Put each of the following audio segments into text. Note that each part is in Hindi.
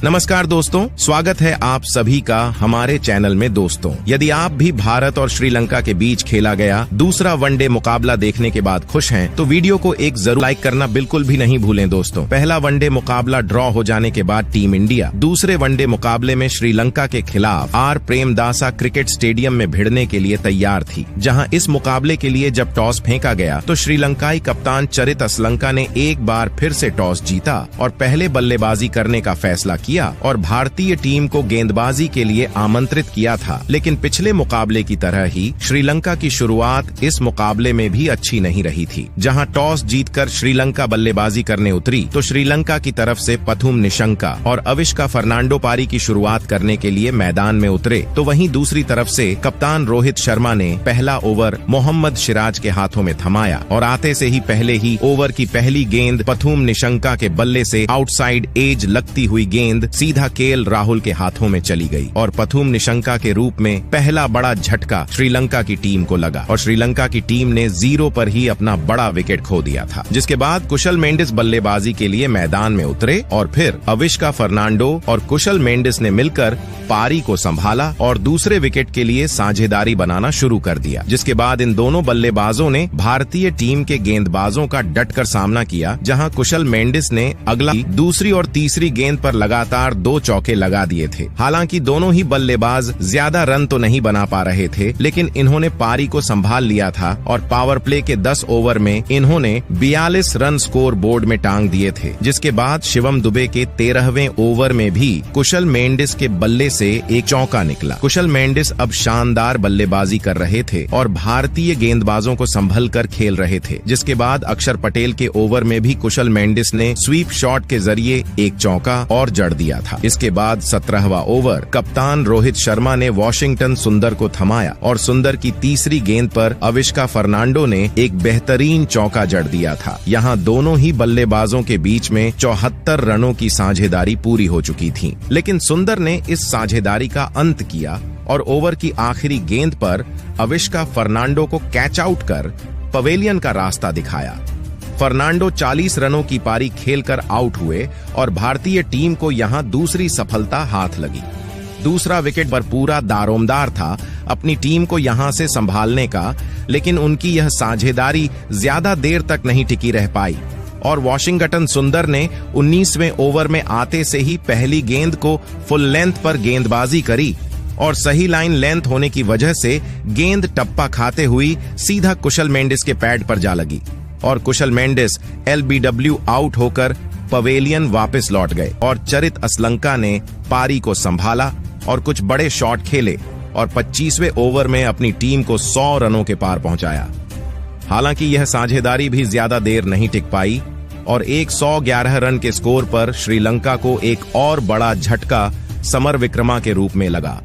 नमस्कार दोस्तों, स्वागत है आप सभी का हमारे चैनल में। दोस्तों, यदि आप भी भारत और श्रीलंका के बीच खेला गया दूसरा वनडे मुकाबला देखने के बाद खुश हैं, तो वीडियो को एक जरूर लाइक करना बिल्कुल भी नहीं भूलें। दोस्तों, पहला वनडे मुकाबला ड्रॉ हो जाने के बाद टीम इंडिया दूसरे वनडे मुकाबले में श्रीलंका के खिलाफ आर प्रेमदासा क्रिकेट स्टेडियम में भिड़ने के लिए तैयार थी। जहां इस मुकाबले के लिए जब टॉस फेंका गया तो श्रीलंकाई कप्तान चरित असलंका ने एक बार फिर से टॉस जीता और पहले बल्लेबाजी करने का फैसला किया और भारतीय टीम को गेंदबाजी के लिए आमंत्रित किया था। लेकिन पिछले मुकाबले की तरह ही श्रीलंका की शुरुआत इस मुकाबले में भी अच्छी नहीं रही थी। जहां टॉस जीतकर श्रीलंका बल्लेबाजी करने उतरी तो श्रीलंका की तरफ से पथुम निशंका और अविष्का फर्नांडो पारी की शुरुआत करने के लिए मैदान में उतरे, तो वहीं दूसरी तरफ से कप्तान रोहित शर्मा ने पहला ओवर मोहम्मद सिराज के हाथों में थमाया और आते से ही पहले ही ओवर की पहली गेंद पथुम निशंका के बल्ले से आउटसाइड एज लगती हुई गेंद सीधा केएल राहुल के हाथों में चली गई और पथुम निशंका के रूप में पहला बड़ा झटका श्रीलंका की टीम को लगा और श्रीलंका की टीम ने 0 पर ही अपना बड़ा विकेट खो दिया था। जिसके बाद कुशल मेंडिस बल्लेबाजी के लिए मैदान में उतरे और फिर अविष्का फर्नांडो और कुशल मेंडिस ने मिलकर पारी को संभाला और दूसरे विकेट के लिए साझेदारी बनाना शुरू कर दिया। जिसके बाद इन दोनों बल्लेबाजों ने भारतीय टीम के गेंदबाजों का डटकर सामना किया, जहां कुशल मेंडिस ने अगला दूसरी और तीसरी गेंद पर लगातार 2 चौके लगा दिए थे। हालांकि दोनों ही बल्लेबाज ज्यादा रन तो नहीं बना पा रहे थे, लेकिन इन्होंने पारी को संभाल लिया था और पावर प्ले के 10 ओवर में इन्होंने 42 रन स्कोर बोर्ड में टांग दिए थे। जिसके बाद शिवम दुबे के 13वें ओवर में भी कुशल मेंडिस के बल्ले से एक चौका निकला। कुशल मेंडिस अब शानदार बल्लेबाजी कर रहे थे और भारतीय गेंदबाजों को संभल कर खेल रहे थे। जिसके बाद अक्षर पटेल के ओवर में भी कुशल मेंडिस ने स्वीप शॉट के जरिए एक चौका और जड़ दिया था। इसके बाद 17वां ओवर कप्तान रोहित शर्मा ने वॉशिंगटन सुंदर को थमाया और सुंदर की तीसरी गेंद पर अविष्का फर्नांडो ने एक बेहतरीन चौका जड़ दिया था। यहाँ दोनों ही बल्लेबाजों के बीच में 74 रनों की साझेदारी पूरी हो चुकी थी, लेकिन सुंदर ने इस साझेदारी का अंत किया और ओवर की आखिरी गेंद पर अविष्का फर्नांडो को कैच आउट कर पवेलियन का रास्ता दिखाया। फर्नांडो 40 रनों की पारी खेलकर आउट हुए और भारतीय टीम को यहां दूसरी सफलता हाथ लगी। दूसरा विकेट पर पूरा दारोमदार था अपनी टीम को यहां से संभालने का, लेकिन उनकी यह साझेदारी ज्यादा देर तक नहीं टिकी रह पाई और वॉशिंगटन सुंदर ने 19वें ओवर में आते से ही पहली गेंद को फुल लेंथ पर गेंदबाजी करी और सही लाइन लेंथ होने की वजह से गेंद टप्पा खाते हुई सीधा कुशल मेंडिस के पैड पर जा लगी और कुशल मेंडिस LBW आउट होकर पवेलियन वापस लौट गए और चरित असलंका ने पारी को संभाला और कुछ बड़े शॉट खेले और 25वें ओवर में अपनी टीम को 100 रनों के पार पहुंचाया। हालांकि यह साझेदारी भी ज्यादा देर नहीं टिक पाई और 111 रन के स्कोर पर श्रीलंका को एक और बड़ा झटका समर विक्रमा के रूप में लगा,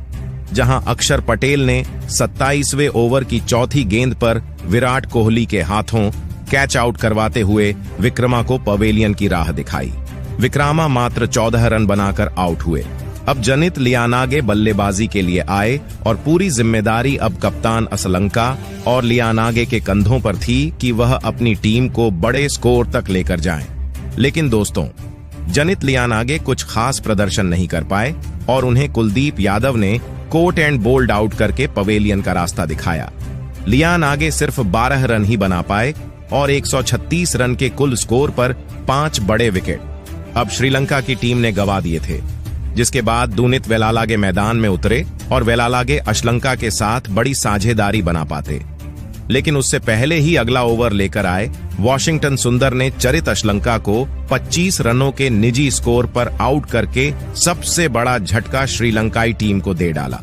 जहां अक्षर पटेल ने 27वें ओवर की चौथी गेंद पर विराट कोहली के हाथों कैच आउट करवाते हुए विक्रमा को पवेलियन की राह दिखाई। विक्रमा मात्र 14 रन बनाकर आउट हुए। अब जनित लियानागे बल्लेबाजी के लिए आए और पूरी जिम्मेदारी अब कप्तान असलंका और लियानागे के कंधों पर थी कि वह अपनी टीम को बड़े स्कोर तक लेकर जाएं। लेकिन दोस्तों, जनित लियानागे कुछ खास प्रदर्शन नहीं कर पाए और उन्हें कुलदीप यादव ने कोट एंड बोल्ड आउट करके पवेलियन का रास्ता दिखाया। लियानागे सिर्फ 12 रन ही बना पाए और 136 रन के कुल स्कोर पर 5 बड़े विकेट अब श्रीलंका की टीम ने गंवा दिए थे। जिसके बाद दुनित वेलालागे मैदान में उतरे और वेलालागे अश्लंका के साथ बड़ी साझेदारी बना पाते, लेकिन उससे पहले ही अगला ओवर लेकर आए वॉशिंगटन सुंदर ने चरित अश्लंका को 25 रनों के निजी स्कोर पर आउट करके सबसे बड़ा झटका श्रीलंकाई टीम को दे डाला।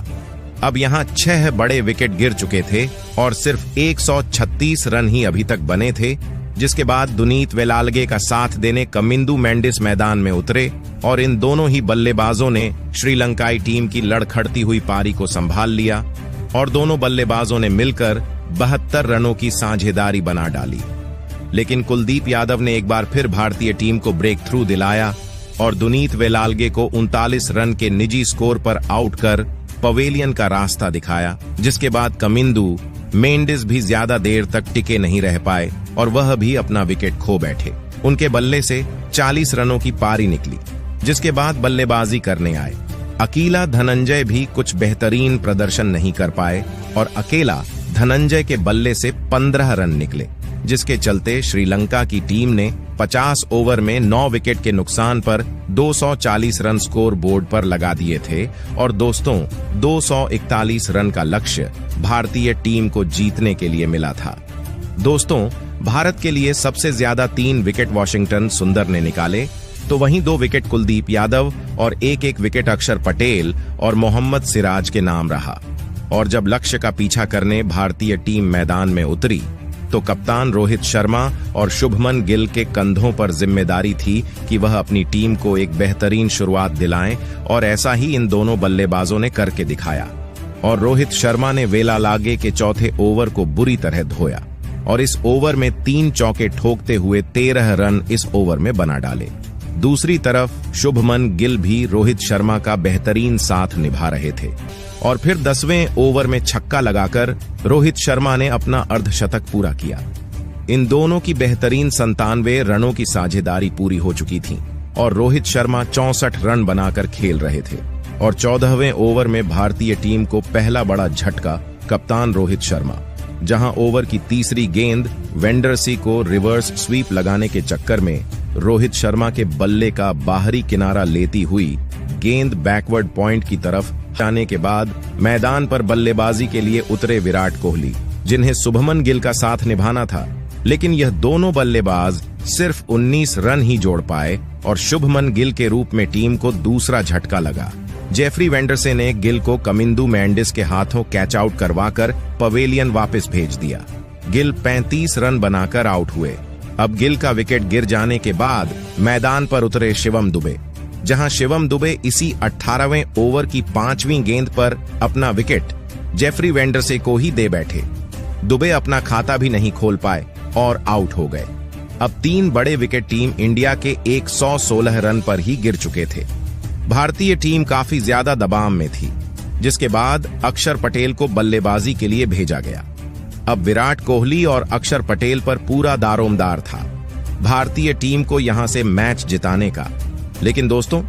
अब यहां 6 बड़े विकेट गिर चुके थे और सिर्फ 136 रन ही अभी तक बने थे। जिसके बाद दुनीत वेलालगे का साथ देने कमिंदु मेंडिस मैदान में उतरे और इन दोनों ही बल्लेबाजों ने श्रीलंकाई टीम की लड़खड़ती हुई पारी को संभाल लिया और दोनों बल्लेबाजों ने मिलकर 72 रनों की साझेदारी बना डाली। लेकिन कुलदीप यादव ने एक बार फिर भारतीय टीम को ब्रेक थ्रू दिलाया और दुनीत वेलालगे को 39 रन के निजी स्कोर पर आउट कर पवेलियन का रास्ता दिखाया। जिसके बाद कमिंदु मेंडिस भी ज्यादा देर तक टिके नहीं रह पाए और वह भी अपना विकेट खो बैठे। उनके बल्ले से 40 रनों की पारी निकली जिसके बाद बल्लेबाजी करने आए। अकेला धनंजय भी कुछ बेहतरीन प्रदर्शन नहीं कर पाए और अकेला धनंजय के बल्ले से 15 रन निकले, जिसके चलते श्रीलंका की टीम ने 50 ओवर में 9 विकेट के नुकसान पर 240 रन स्कोर बोर्ड पर लगा दिए थे। और दोस्तों, 241 रन का लक्ष्य भारतीय टीम को जीतने के लिए मिला था। दोस्तों, भारत के लिए सबसे ज्यादा 3 विकेट वॉशिंगटन सुंदर ने निकाले, तो वहीं 2 विकेट कुलदीप यादव और 1-1 विकेट अक्षर पटेल और मोहम्मद सिराज के नाम रहा। और जब लक्ष्य का पीछा करने भारतीय टीम मैदान में उतरी तो कप्तान रोहित शर्मा और शुभमन गिल के कंधों पर जिम्मेदारी थी कि वह अपनी टीम को एक बेहतरीन शुरुआत दिलाएं, और ऐसा ही इन दोनों बल्लेबाजों ने करके दिखाया। और रोहित शर्मा ने वेलालागे के चौथे ओवर को बुरी तरह धोया और इस ओवर में 3 चौके ठोकते हुए 13 रन इस ओवर में बना डाले। दूसरी तरफ शुभमन गिल भी रोहित शर्मा का बेहतरीन साथ निभा रहे थे और फिर 10वें ओवर में छक्का लगाकर रोहित शर्मा ने अपना अर्धशतक पूरा किया। इन दोनों की बेहतरीन 97 रनों की साझेदारी पूरी हो चुकी थी और रोहित शर्मा 64 रन बनाकर खेल रहे थे। और 14वें ओवर में भारतीय टीम को पहला बड़ा झटका कप्तान रोहित शर्मा, जहां ओवर की तीसरी गेंद वेंडरसी को रिवर्स स्वीप लगाने के चक्कर में रोहित शर्मा के बल्ले का बाहरी किनारा लेती हुई गेंद बैकवर्ड पॉइंट की तरफ जाने के बाद मैदान पर बल्लेबाजी के लिए उतरे विराट कोहली, जिन्हें शुभमन गिल का साथ निभाना था। लेकिन यह दोनों बल्लेबाज सिर्फ 19 रन ही जोड़ पाए और शुभमन गिल के रूप में टीम को दूसरा झटका लगा। जेफरी वेंडरसे ने गिल को कमिंदू मैंडिस के हाथों कैच आउट करवाकर पवेलियन वापस भेज दिया। गिल 35 रन बनाकर आउट हुए। अब गिल का विकेट गिर जाने के बाद मैदान पर उतरे शिवम दुबे, जहां शिवम दुबे इसी 18वें ओवर की 5वीं गेंद पर अपना विकेट जेफरी वेंडरसे को ही दे बैठे। दुबे अपना खाता भी नहीं खोल पाए और आउट हो गए। अब 3 बड़े विकेट टीम इंडिया के 116 रन पर ही गिर चुके थे। भारतीय टीम काफी ज्यादा दबाव में थी, जिसके बाद अक्षर पटेल को बल्लेबाजी के लिए भेजा गया। अब विराट कोहली और अक्षर पटेल पर पूरा दारोमदार था भारतीय टीम को यहां से मैच जिताने का। लेकिन दोस्तों,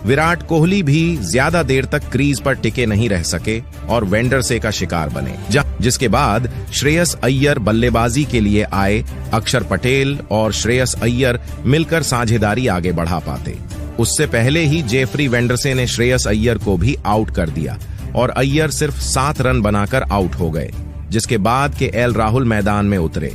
विराट कोहली भी ज्यादा देर तक क्रीज पर टिके नहीं रह सके और वेंडरसे का शिकार बने, जिसके बाद श्रेयस अय्यर बल्लेबाजी के लिए आए। अक्षर पटेल और श्रेयस अय्यर मिलकर साझेदारी आगे बढ़ा पाते। उससे पहले ही जेफरी वेंडरसे ने श्रेयस अय्यर को भी आउट कर दिया और अय्यर सिर्फ 7 रन बनाकर आउट हो गए, जिसके बाद केएल राहुल मैदान में उतरे।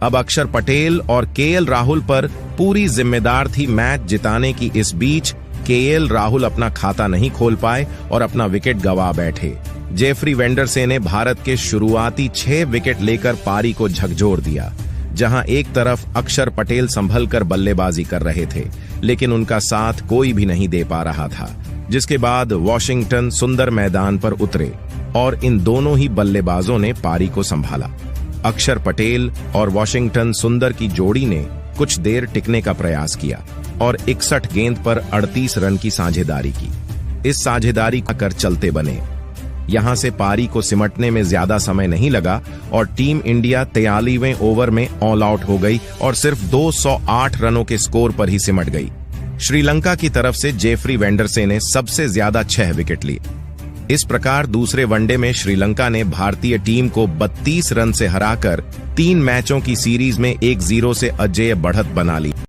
अब अक्षर पटेल और केएल राहुल पर पूरी जिम्मेदार थी मैच जिताने की। इस बीच केएल राहुल अपना खाता नहीं खोल पाए और अपना विकेट गंवा बैठे। जेफरी वेंडरसे ने भारत के शुरुआती 6 विकेट लेकर पारी को झकझोर दिया, जहां एक तरफ अक्षर पटेल संभलकर बल्लेबाजी कर रहे थे, लेकिन उनका साथ कोई भी नहीं दे पा रहा था। जिसके बाद वॉशिंगटन सुंदर मैदान पर उतरे और इन दोनों ही बल्लेबाजों ने पारी को संभाला। अक्षर पटेल और वॉशिंगटन सुंदर की जोड़ी ने कुछ देर टिकने का प्रयास किया और 61 गेंद पर 38 रन की साझेदारी की। इस साझेदारी का कर चलते बने। यहां से पारी को सिमटने में ज्यादा समय नहीं लगा और टीम इंडिया 43वें ओवर में ऑल आउट हो गई और सिर्फ 208 रनों के स्कोर पर ही सिमट गई। श्रीलंका की तरफ से जेफरी वेंडरसे ने सबसे ज्यादा 6 विकेट लिए। इस प्रकार दूसरे वनडे में श्रीलंका ने भारतीय टीम को 32 रन से हराकर 3 मैचों की सीरीज में 1-0 से अजेय बढ़त बना ली।